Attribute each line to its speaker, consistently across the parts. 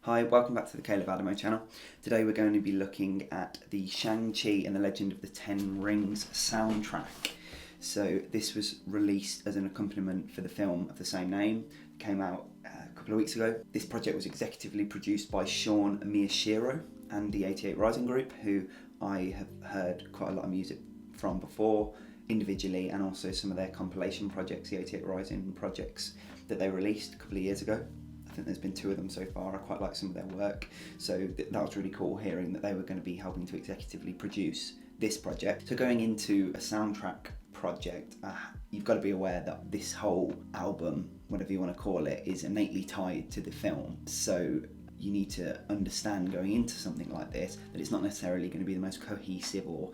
Speaker 1: Hi, welcome back to the Adawa channel. Today we're going to be looking at the Shang-Chi and the Legend of the Ten Rings soundtrack. So this was released as an accompaniment for the film of the same name. It came out a couple of weeks ago. This project was executively produced by Sean Miyashiro and the 88 Rising Group, who I have heard quite a lot of music from before, individually, and also some of their compilation projects, the 88 Rising projects that they released a couple of years ago. I think there's been 2 of them so far. I quite like some of their work, so that was really cool hearing that they were going to be helping to executively produce this project. So going into a soundtrack project, you've got to be aware that this whole album, whatever you want to call it, is innately tied to the film. So you need to understand going into something like this that it's not necessarily going to be the most cohesive or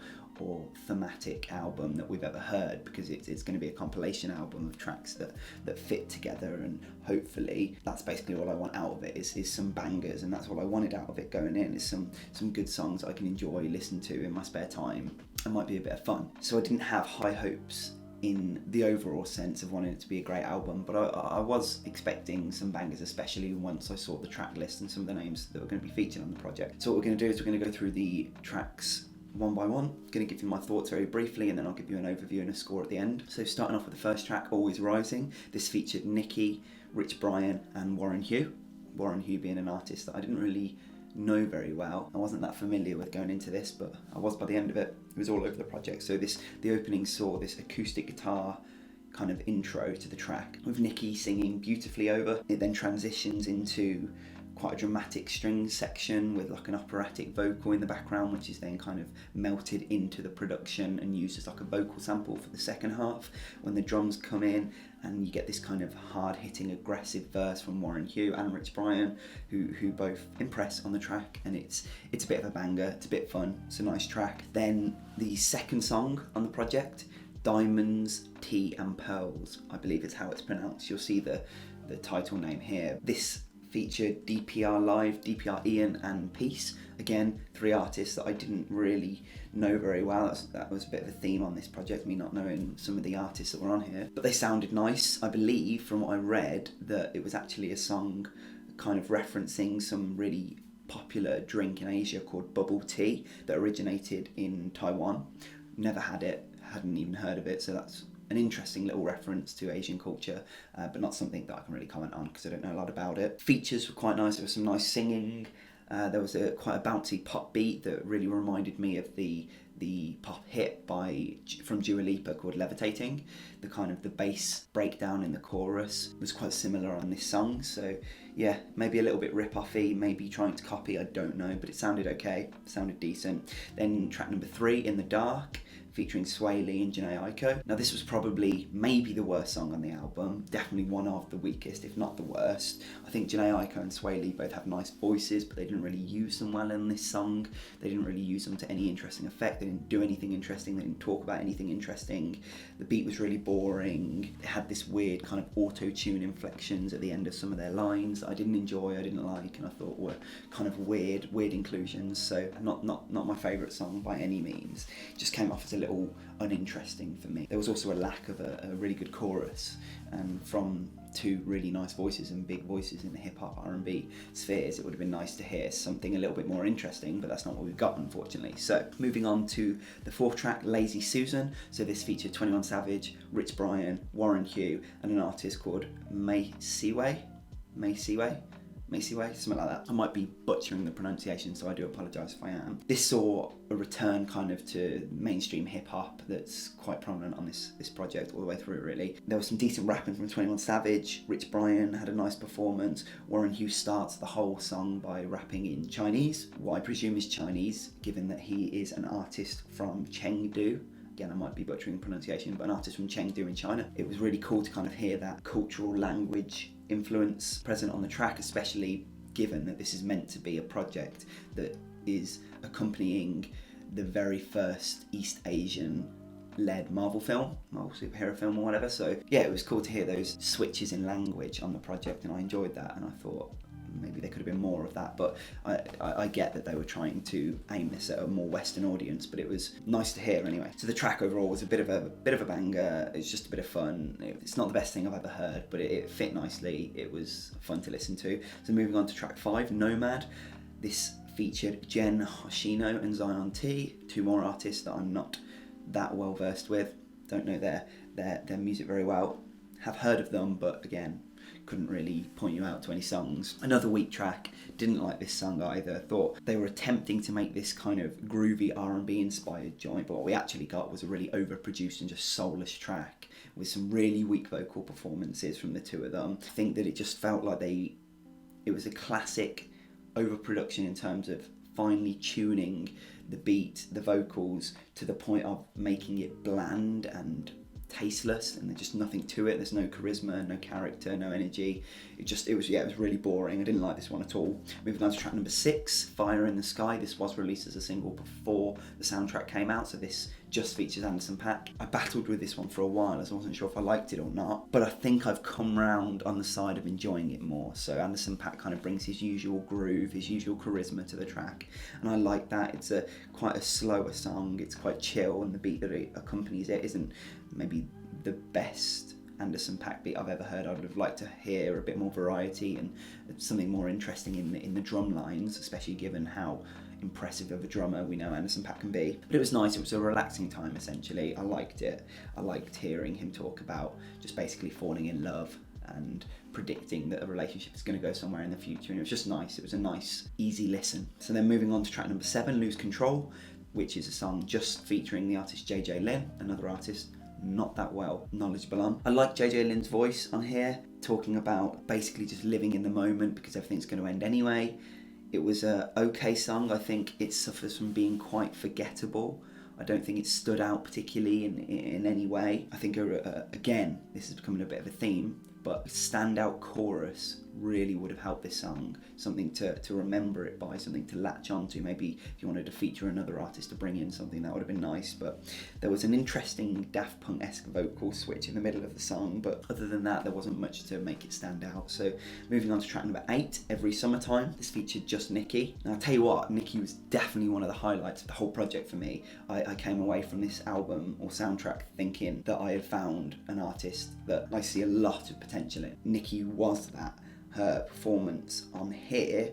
Speaker 1: thematic album that we've ever heard, because it's going to be a compilation album of tracks that fit together, and hopefully that's basically all I want out of it is some bangers, and that's what I wanted out of it going in, is some good songs I can enjoy, listen to in my spare time, and might be a bit of fun. So I didn't have high hopes in the overall sense of wanting it to be a great album, but I was expecting some bangers, especially once I saw the track list and some of the names that were going to be featured on the project. So what we're going to do is we're going to go through the tracks one by one. I'm going to give you my thoughts very briefly, and then I'll give you an overview and a score at the end. So starting off with the first track, Always Rising. This featured NIKI, Rich Brian and Warren Hugh. Warren Hugh being an artist that I didn't really know very well. I wasn't that familiar with going into this, but I was by the end of it. It was all over the project. So the opening saw this acoustic guitar kind of intro to the track with NIKI singing beautifully over. It then transitions into quite a dramatic strings section with like an operatic vocal in the background, which is then kind of melted into the production and used as like a vocal sample for the second half when the drums come in, and you get this kind of hard-hitting aggressive verse from Warren Hugh and Rich Brian, who both impress on the track, and it's a bit of a banger, it's a bit fun, it's a nice track. Then the second song on the project, Diamonds, Tea and Pearls, I believe is how it's pronounced. You'll see the title name here. This featured DPR Live, DPR Ian and Peace. Again, 3 artists that I didn't really know very well. That was a bit of a theme on this project, me not knowing some of the artists that were on here. But they sounded nice. I believe from what I read that it was actually a song kind of referencing some really popular drink in Asia called bubble tea that originated in Taiwan. Never had it, hadn't even heard of it, so that's an interesting little reference to Asian culture, but not something that I can really comment on because I don't know a lot about it. Features were quite nice. There was some nice singing. There was quite a bouncy pop beat that really reminded me of the pop hit from Dua Lipa called Levitating. The bass breakdown in the chorus was quite similar on this song. So yeah, maybe a little bit rip-offy, maybe trying to copy, I don't know, but it sounded okay, it sounded decent. Then track number 3, In the Dark, featuring Swae and Jhene Aiko. Now this was probably maybe the worst song on the album, definitely one of the weakest, if not the worst. I think Jhene Aiko and Swae both have nice voices, but they didn't really use them well in this song. They didn't really use them to any interesting effect. They didn't do anything interesting, they didn't talk about anything interesting. The beat was really boring. It had this weird kind of auto-tune inflections at the end of some of their lines that I didn't enjoy, I didn't like, and I thought were kind of weird inclusions. So not my favourite song by any means. It just came off as a little uninteresting for me. There was also a lack of a really good chorus, and from 2 really nice voices and big voices in the hip-hop R&B spheres, it would have been nice to hear something a little bit more interesting, but that's not what we've got, unfortunately. So moving on to the 4th track, Lazy Susan. So this featured 21 Savage, Rich Brian, Warren Hugh and an artist called Swae, something like that. I might be butchering the pronunciation, so I do apologise if I am. This saw a return kind of to mainstream hip-hop that's quite prominent on this project all the way through, really. There was some decent rapping from 21 Savage. Rich Brian had a nice performance. Warren Hughes starts the whole song by rapping in Chinese, what I presume is Chinese, given that he is an artist from Chengdu. Again, I might be butchering the pronunciation, but an artist from Chengdu in China. It was really cool to kind of hear that cultural language influence present on the track, especially given that this is meant to be a project that is accompanying the very first East Asian led Marvel superhero film or whatever. So yeah, it was cool to hear those switches in language on the project, and I enjoyed that, and I thought maybe there could have been more of that, but I get that they were trying to aim this at a more Western audience, but it was nice to hear anyway. So the track overall was a bit of a banger. It's just a bit of fun. It's not the best thing I've ever heard, but it fit nicely. It was fun to listen to. So moving on to track 5, Nomad. This featured Jhene, Hoshino and Zion T, 2 more artists that I'm not that well versed with. Don't know their music very well. Have heard of them, but again, couldn't really point you out to any songs. Another weak track. Didn't like this song either. Thought they were attempting to make this kind of groovy R&B inspired joint, but what we actually got was a really overproduced and just soulless track with some really weak vocal performances from the 2 of them. I think that it just felt like it was a classic overproduction in terms of finely tuning the beat, the vocals, to the point of making it bland and tasteless, and there's just nothing to it. There's no charisma, no character, no energy. It was really boring. I didn't like this one at all. Moving on to track number 6, Fire in the Sky. This was released as a single before the soundtrack came out, so this just features Anderson .Paak. I battled with this one for a while as I wasn't sure if I liked it or not, but I think I've come round on the side of enjoying it more. So Anderson .Paak kind of brings his usual groove, his usual charisma to the track, and I like that. It's quite a slower song. It's quite chill, and the beat that it accompanies it isn't maybe the best Anderson .Paak beat I've ever heard. I would have liked to hear a bit more variety and something more interesting in the drum lines, especially given how impressive of a drummer we know Anderson .Paak can be. But it was nice. It was a relaxing time essentially. I liked it. I liked hearing him talk about just basically falling in love and predicting that a relationship is going to go somewhere in the future, and it was just nice. It was a nice, easy listen. So then moving on to track number 7, Lose Control, which is a song just featuring the artist JJ Lin, another artist not that well knowledgeable on. I like JJ Lin's voice on here, talking about basically just living in the moment because everything's going to end anyway. It was a okay song. I think it suffers from being quite forgettable. I don't think it stood out particularly in any way. I think, again, this is becoming a bit of a theme, but a standout chorus really would have helped this song. Something to remember it by, something to latch onto. Maybe if you wanted to feature another artist to bring in something, that would have been nice. But there was an interesting Daft Punk-esque vocal switch in the middle of the song, but other than that, there wasn't much to make it stand out. So moving on to track number 8, Every Summertime. This featured just NIKI. Now I'll tell you what, NIKI was definitely one of the highlights of the whole project for me. I came away from this album or soundtrack thinking that I had found an artist that I see a lot of potential in. NIKI was that. Her performance on here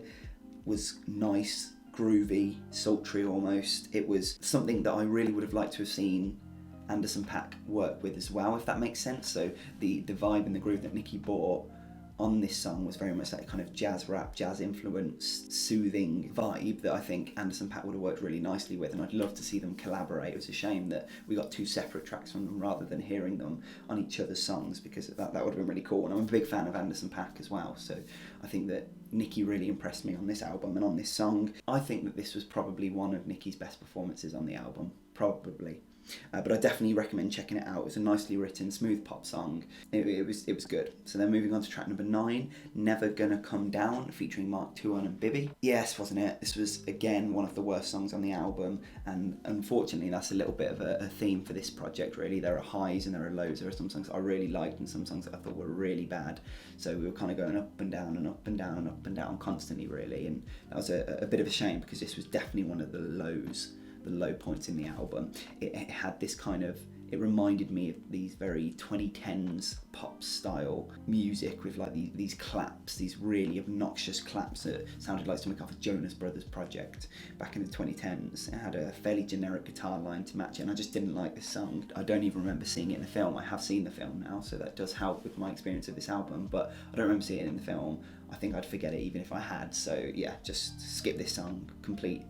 Speaker 1: was nice, groovy, sultry almost. It was something that I really would have liked to have seen Anderson .Paak work with as well, if that makes sense. So the vibe and the groove that NIKI brought on this song was very much that kind of jazz rap, jazz influenced, soothing vibe that I think Anderson .Paak would have worked really nicely with, and I'd love to see them collaborate. It was a shame that we got 2 separate tracks from them rather than hearing them on each other's songs, because that would have been really cool. And I'm a big fan of Anderson .Paak as well, so I think that NIKI really impressed me on this album and on this song. I think that this was probably one of NIKI's best performances on the album, probably. But I definitely recommend checking it out. It was a nicely written, smooth pop song. It was good. So then moving on to track number 9, Never Gonna Come Down, featuring Mark Tuan and Bibi. Yes, wasn't it? This was, again, one of the worst songs on the album, and unfortunately that's a little bit of a theme for this project, really. There are highs and there are lows. There are some songs that I really liked and some songs that I thought were really bad. So we were kind of going up and down and up and down and up and down constantly, really, and that was a bit of a shame, because this was definitely one of the low points in the album. It had this kind of, it reminded me of these very 2010s pop style music with like these claps, these really obnoxious claps that sounded like something off a Jonas Brothers project back in the 2010s. It had a fairly generic guitar line to match it, and I just didn't like this song. I don't even remember seeing it in the film. I have seen the film now, so that does help with my experience of this album, but I don't remember seeing it in the film. I think I'd forget it even if I had, so yeah, just skip this song, complete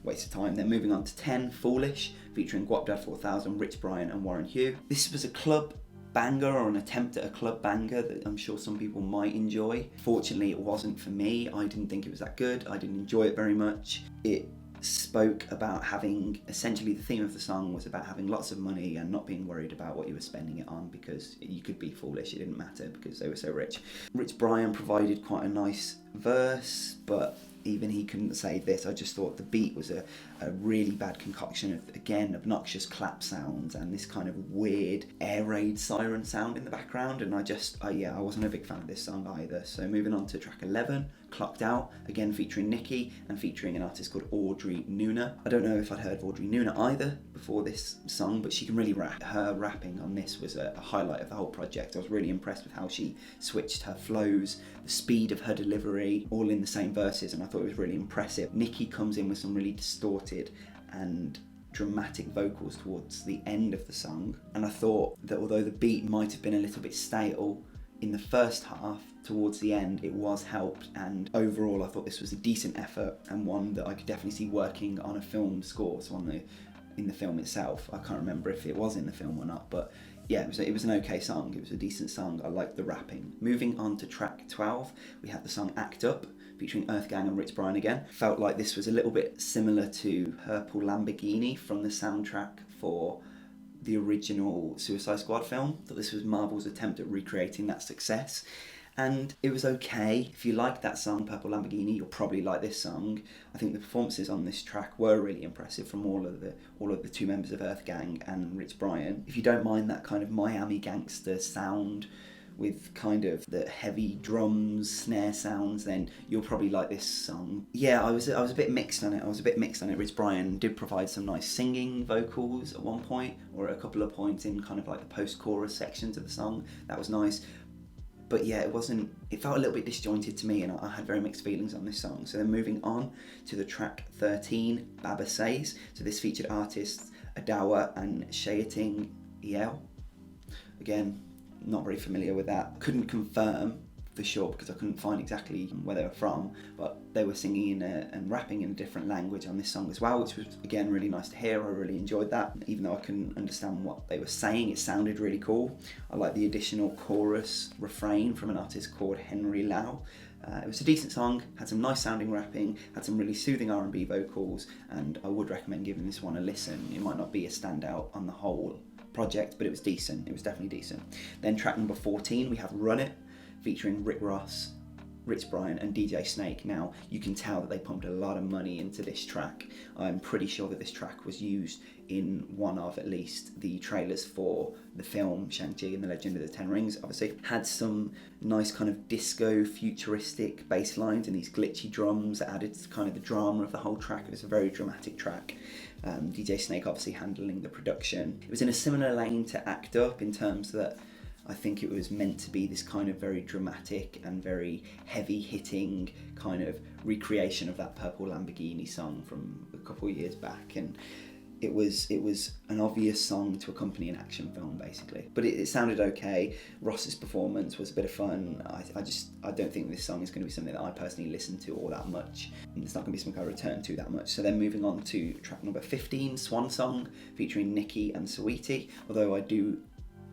Speaker 1: waste of time. Then moving on to 10, Foolish, featuring Guapdad 4000, Rich Brian and Warren Hugh. This was a club banger, or an attempt at a club banger that I'm sure some people might enjoy. Fortunately, it wasn't for me. I didn't think it was that good. I didn't enjoy it very much. It spoke about having, essentially the theme of the song was about having lots of money and not being worried about what you were spending it on, because you could be foolish, it didn't matter because they were so rich. Rich Brian provided quite a nice verse, but even he couldn't save this. I just thought the beat was a really bad concoction of, again, obnoxious clap sounds and this kind of weird air raid siren sound in the background, and I wasn't a big fan of this song either. So moving on to track 11, Clocked Out, again featuring NIKI and featuring an artist called Audrey Nuna. I don't know if I'd heard of Audrey Nuna either before this song, but she can really rap. Her rapping on this was a highlight of the whole project. I was really impressed with how she switched her flows, the speed of her delivery, all in the same verses, and I thought it was really impressive. NIKI comes in with some really distorted and dramatic vocals towards the end of the song, and I thought that although the beat might have been a little bit stale in the first half, towards the end it was helped, and overall I thought this was a decent effort and one that I could definitely see working on a film score, so in the film itself. I can't remember if it was in the film or not, but yeah, it was an okay song. It was a decent song. I liked the rapping. Moving on to track 12, we have the song Act Up, featuring EARTHGANG and Rich Brian again. Felt like this was a little bit similar to Purple Lamborghini from the soundtrack for the original Suicide Squad film. Thought this was Marvel's attempt at recreating that success, and it was okay. If you like that song, Purple Lamborghini, you'll probably like this song. I think the performances on this track were really impressive from all of the two members of EARTHGANG and Rich Brian. If you don't mind that kind of Miami gangster sound with kind of the heavy drums, snare sounds, then you'll probably like this song. Yeah, I was a bit mixed on it. Rich Brian did provide some nice singing vocals at one point, or a couple of points in kind of like the post-chorus sections of the song. That was nice. But yeah, it felt a little bit disjointed to me, and I had very mixed feelings on this song. So then moving on to the track 13, Baba Says. So this featured artists Adawa and Shayiting. Again, not very familiar with that. Couldn't confirm for sure because I couldn't find exactly where they were from, but they were singing and rapping in a different language on this song as well, which was again really nice to hear. I really enjoyed that. Even though I couldn't understand what they were saying, it sounded really cool. I like the additional chorus refrain from an artist called Henry Lau. It was a decent song, had some nice sounding rapping, had some really soothing R&B vocals, and I would recommend giving this one a listen. It might not be a standout on the whole project, but it was decent. It was definitely decent. Then track number 14, we have Run It, featuring Rick Ross, Rich Brian and DJ Snake. Now, you can tell that they pumped a lot of money into this track. I'm pretty sure that this track was used in one of, at least, the trailers for the film Shang-Chi and the Legend of the Ten Rings. Obviously, had some nice kind of disco futuristic bass lines and these glitchy drums that added to kind of the drama of the whole track. It was a very dramatic track. DJ Snake obviously handling the production. It was in a similar lane to Act Up in terms that I think it was meant to be this kind of very dramatic and very heavy hitting kind of recreation of that Purple Lamborghini song from a couple of years back, and it was an obvious song to accompany an action film basically. But it sounded okay. Ross's performance was a bit of fun. I don't think this song is going to be something that I personally listen to all that much. It's not going to be something I return to that much. So then moving on to track number 15, Swan Song, featuring NIKI and Saweetie. Although I do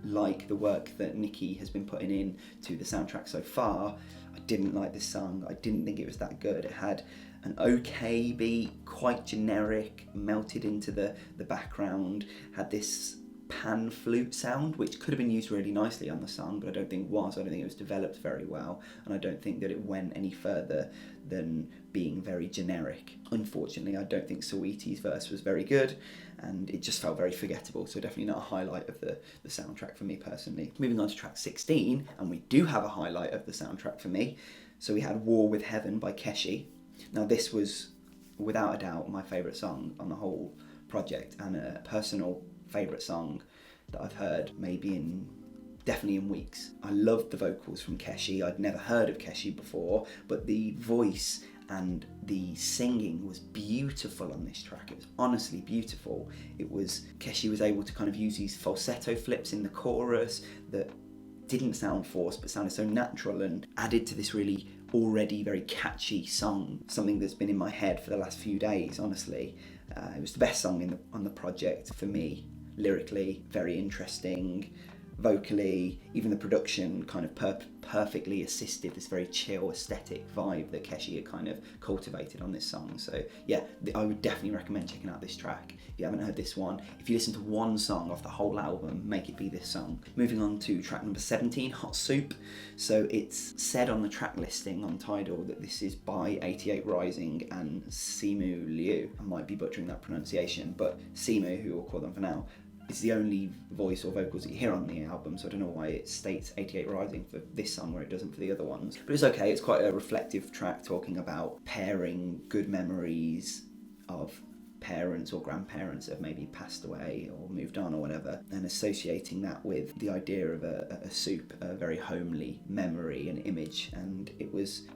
Speaker 1: like the work that NIKI has been putting in to the soundtrack so far, I didn't like this song. I didn't think it was that good. It had an okay beat, quite generic, melted into the background, had this pan flute sound which could have been used really nicely on the song, but I don't think it was. I don't think it was developed very well, and I don't think that it went any further than being very generic. Unfortunately, I don't think Saweetie's verse was very good, and it just felt very forgettable, so definitely not a highlight of the soundtrack for me personally. Moving on to track 16, and we do have a highlight of the soundtrack for me. So we had War with Heaven by Keshi. Now this was, without a doubt, my favourite song on the whole project, and a personal favourite song that I've heard definitely in weeks. I loved the vocals from Keshi. I'd never heard of Keshi before, but the voice and the singing was beautiful on this track. It was honestly beautiful. Keshi was able to kind of use these falsetto flips in the chorus that didn't sound forced but sounded so natural and added to this really already very catchy song, something that's been in my head for the last few days, honestly. It was the best song on the project for me, lyrically, very interesting, vocally, even the production kind of perfectly assisted this very chill aesthetic vibe that Keshi had kind of cultivated on this song. So yeah, I would definitely recommend checking out this track if you haven't heard this one. If you listen to one song off the whole album, make it be this song. Moving on to track number 17, Hot Soup. So it's said on the track listing on Tidal that this is by 88 Rising and Simu Liu. I might be butchering that pronunciation, but Simu, who we'll call them for now, it's the only voice or vocals that you hear on the album, so I don't know why it states 88 Rising for this song where it doesn't for the other ones. But it's okay, it's quite a reflective track talking about pairing good memories of parents or grandparents that have maybe passed away or moved on or whatever, and associating that with the idea of a soup, a very homely memory and image. And it was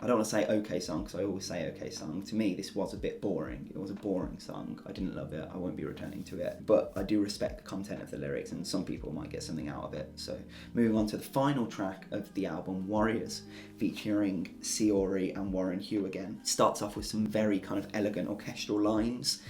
Speaker 1: I don't want to say okay song, because I always say okay song. To me, this was a bit boring. It was a boring song. I didn't love it. I won't be returning to it. But I do respect the content of the lyrics, and some people might get something out of it. So moving on to the final track of the album, Warriors, featuring Seori and Warren Hugh again. Starts off with some very kind of elegant orchestral lines,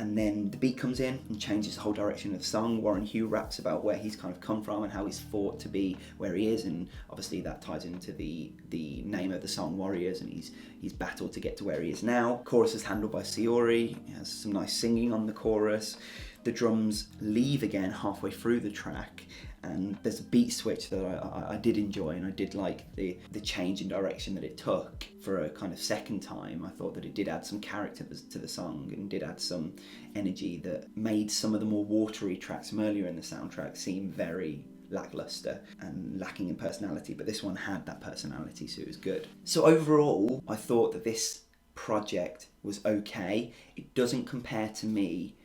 Speaker 1: and then the beat comes in and changes the whole direction of the song. Warren Hugh raps about where he's kind of come from and how he's fought to be where he is, and obviously that ties into the name of the song, Warriors, and he's battled to get to where he is now. Chorus is handled by Seori. He has some nice singing on the chorus. The drums leave again halfway through the track, and there's a beat switch that I did enjoy, and I did like the change in direction that it took for a kind of second time. I thought that it did add some character to the song and did add some energy that made some of the more watery tracks from earlier in the soundtrack seem very lackluster and lacking in personality, but this one had that personality, so it was good. So overall, I thought that this project was okay. It doesn't compare to me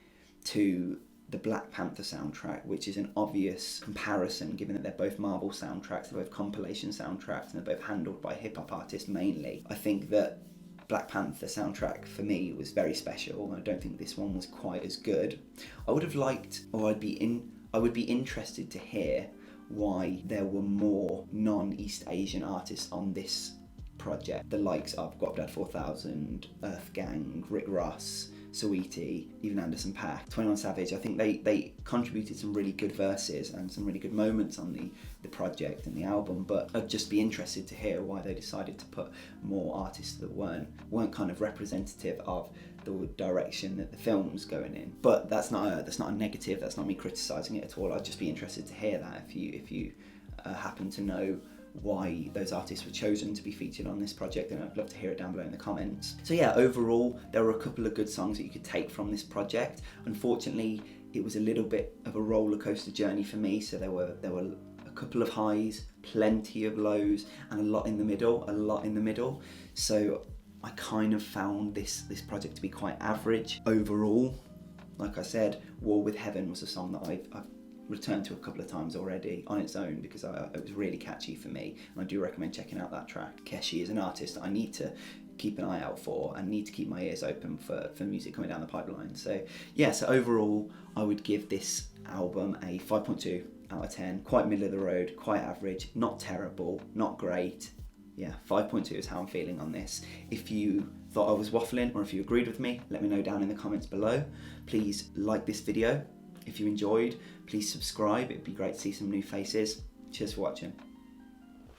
Speaker 1: to the Black Panther soundtrack, which is an obvious comparison given that they're both Marvel soundtracks, they're both compilation soundtracks, and they're both handled by hip-hop artists mainly. I think that Black Panther soundtrack for me was very special, and I don't think this one was quite as good. I would have liked, or I would be interested to hear why there were more non-East Asian artists on this project. The likes of Guapdad 4000, EARTHGANG, Rick Ross, Saweetie, even Anderson .Paak, 21 Savage. I think they contributed some really good verses and some really good moments on the project and the album, but I'd just be interested to hear why they decided to put more artists that weren't kind of representative of the direction that the film's going in. But that's not a negative, that's not me criticising it at all. I'd just be interested to hear that if you happen to know why those artists were chosen to be featured on this project, and I'd love to hear it down below in the comments. So yeah, overall there were a couple of good songs that you could take from this project. Unfortunately, it was a little bit of a roller coaster journey for me, so there were a couple of highs, plenty of lows, and a lot in the middle. So I kind of found this project to be quite average overall. Like I said, War with Heaven was a song that I've returned to a couple of times already on its own because it was really catchy for me, and I do recommend checking out that track. Keshi is an artist that I need to keep an eye out for and need to keep my ears open for music coming down the pipeline. So yeah, so overall I would give this album a 5.2 out of 10. Quite middle of the road, quite average, not terrible, not great. Yeah, 5.2 is how I'm feeling on this. If you thought I was waffling or if you agreed with me, let me know down in the comments below. Please like this video. If you enjoyed, please subscribe. It'd be great to see some new faces. Cheers for watching.